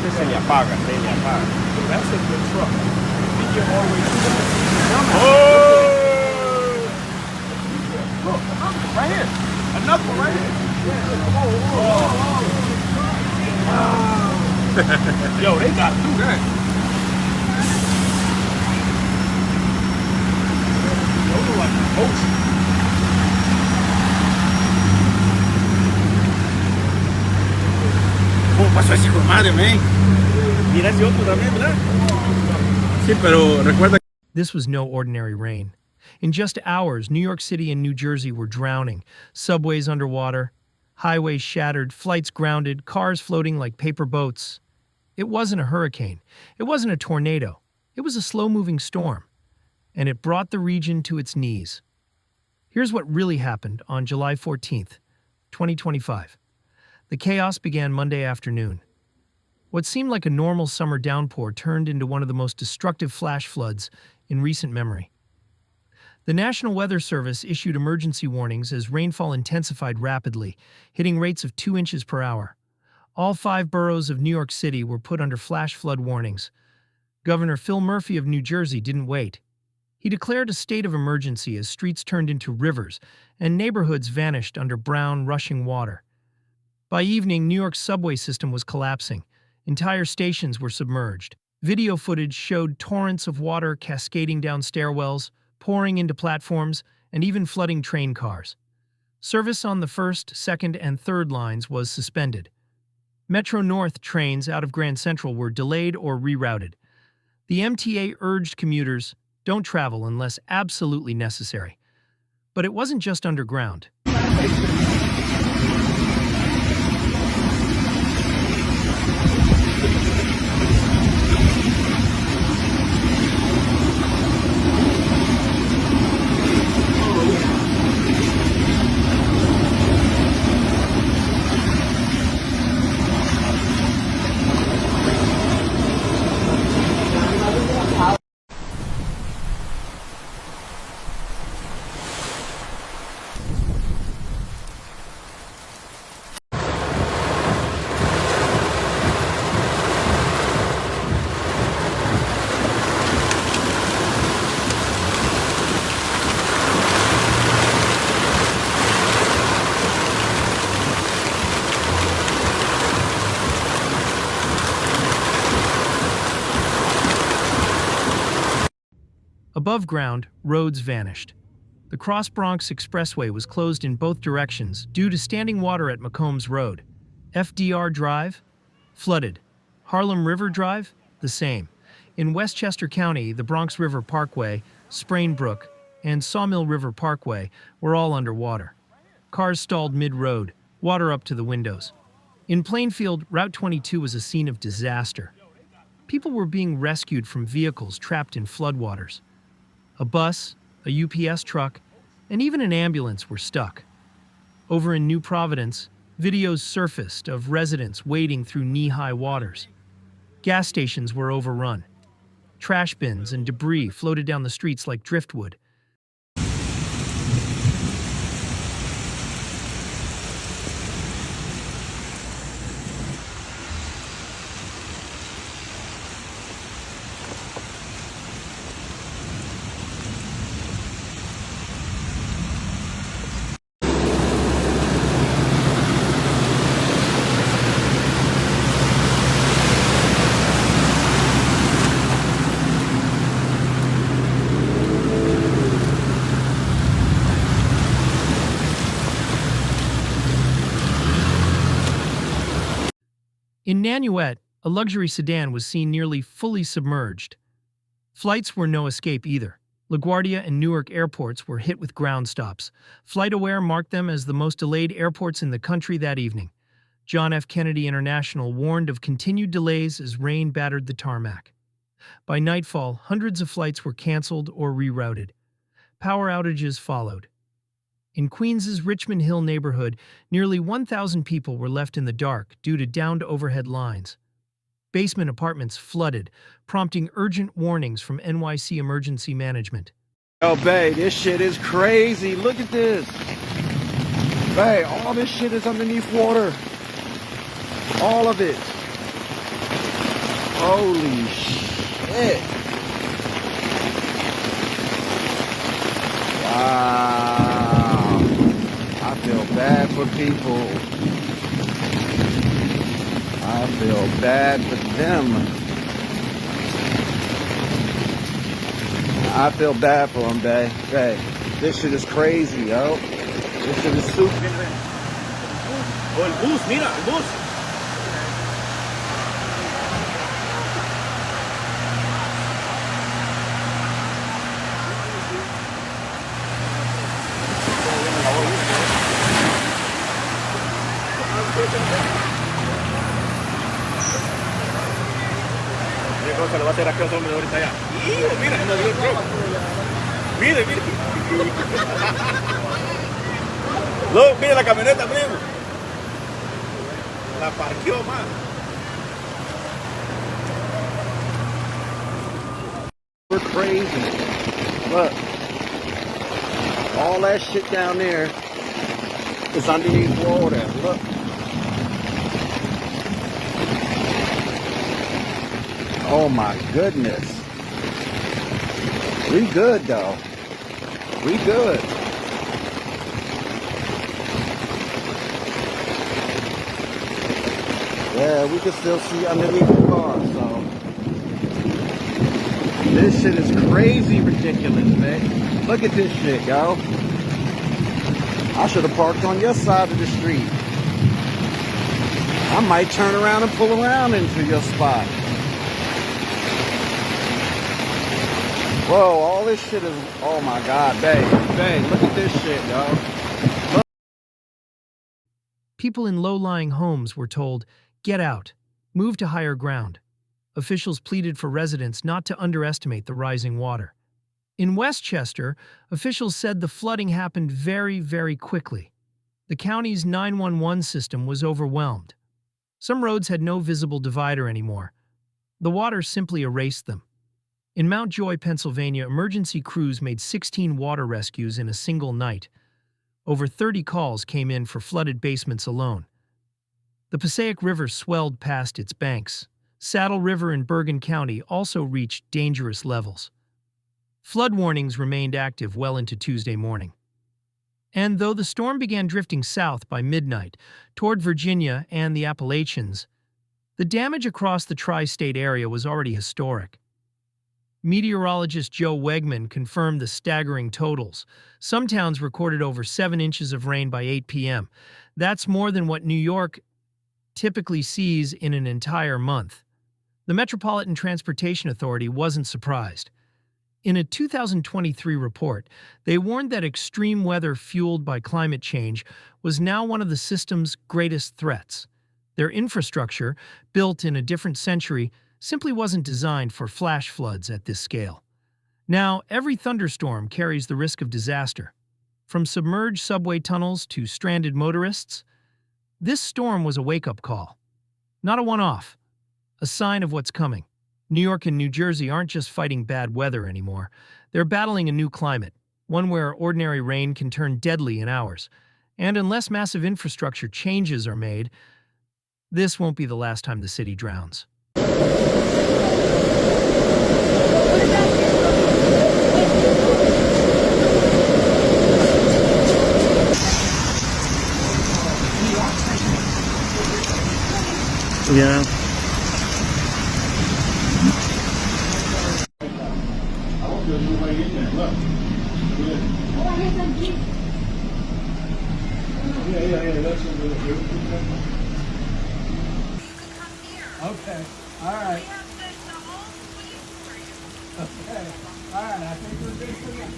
Este se le apaga, se le apaga. That's a good truck. We get all the way to Oh! Look, right here. Another one right here. Yo, they got through that. Those are like the ocean. ¿Cómo pasó ese hijo de madre, man? Mira ese otro también, ¿verdad? Sí, pero recuerda. This was no ordinary rain. In just hours, New York City and New Jersey were drowning, subways underwater, highways shattered, flights grounded, cars floating like paper boats. It wasn't a hurricane. It wasn't a tornado. It was a slow-moving storm, and it brought the region to its knees. Here's what really happened on July 14th, 2025. The chaos began Monday afternoon. What seemed like a normal summer downpour turned into one of the most destructive flash floods in recent memory. The National Weather Service issued emergency warnings as rainfall intensified rapidly, hitting rates of 2 inches per hour. All 5 boroughs of New York City were put under flash flood warnings. Governor Phil Murphy of New Jersey didn't wait. He declared a state of emergency as streets turned into rivers and neighborhoods vanished under brown, rushing water. By evening, New York's subway system was collapsing. Entire stations were submerged. Video footage showed torrents of water cascading down stairwells, pouring into platforms, and even flooding train cars. Service on the first, second, and third lines was suspended. Metro North trains out of Grand Central were delayed or rerouted. The MTA urged commuters, don't travel unless absolutely necessary. But it wasn't just underground. Above ground, roads vanished. The Cross Bronx Expressway was closed in both directions due to standing water at McCombs Road. FDR Drive, flooded. Harlem River Drive, the same. In Westchester County, the Bronx River Parkway, Sprain Brook, and Sawmill River Parkway were all underwater. Cars stalled mid-road, water up to the windows. In Plainfield, Route 22 was a scene of disaster. People were being rescued from vehicles trapped in floodwaters. A bus, a UPS truck, and even an ambulance were stuck. Over in New Providence, videos surfaced of residents wading through knee-high waters. Gas stations were overrun. Trash bins and debris floated down the streets like driftwood. In Nanuet, a luxury sedan was seen nearly fully submerged. Flights were no escape either. LaGuardia and Newark airports were hit with ground stops. FlightAware marked them as the most delayed airports in the country that evening. John F. Kennedy International warned of continued delays as rain battered the tarmac. By nightfall, hundreds of flights were canceled or rerouted. Power outages followed. In Queens's Richmond Hill neighborhood, nearly 1,000 people were left in the dark due to downed overhead lines. Basement apartments flooded, prompting urgent warnings from NYC Emergency Management. Yo, babe, this shit is crazy. Look at this. Babe, all this shit is underneath water. All of it. Holy shit. Wow. I feel bad for people. I feel bad for them. I feel bad for them, babe. Hey, this shit is crazy, yo. This shit is super. Oh, el bus, mira, el bus. ¿Qué cosa le va a hacer a aquel hombre ahorita allá? ¡Hijo, mira! No dio el pro. Mire, mire. Look, mire la camioneta, primo. La parqueó más. We're crazy. Look. All that shit down there is underneath water. Look. Oh my goodness. We good though. We good. Yeah, we can still see underneath the car, so. This shit is crazy ridiculous, man. Look at this shit, yo. I should have parked on your side of the street. I might turn around and pull around into your spot. Whoa, all this shit is, oh my God, babe, look at this shit, yo. Look. People in low-lying homes were told, "Get out, move to higher ground." Officials pleaded for residents not to underestimate the rising water. In Westchester, officials said the flooding happened very, very quickly. The county's 911 system was overwhelmed. Some roads had no visible divider anymore. The water simply erased them. In Mount Joy, Pennsylvania, emergency crews made 16 water rescues in a single night. Over 30 calls came in for flooded basements alone. The Passaic River swelled past its banks. Saddle River in Bergen County also reached dangerous levels. Flood warnings remained active well into Tuesday morning. And though the storm began drifting south by midnight toward Virginia and the Appalachians, the damage across the tri-state area was already historic. Meteorologist Joe Wegman confirmed the staggering totals. Some towns recorded over 7 inches of rain by 8 p.m. That's more than what New York typically sees in an entire month. The Metropolitan Transportation Authority wasn't surprised. In a 2023 report, they warned that extreme weather fueled by climate change was now one of the system's greatest threats. Their infrastructure, built in a different century, simply wasn't designed for flash floods at this scale. Now, every thunderstorm carries the risk of disaster. From submerged subway tunnels to stranded motorists, this storm was a wake-up call. Not a one-off, a sign of what's coming. New York and New Jersey aren't just fighting bad weather anymore. They're battling a new climate, one where ordinary rain can turn deadly in hours. And unless massive infrastructure changes are made, this won't be the last time the city drowns. Yeah. Okay, all right. Okay, all right, I think we're good for now.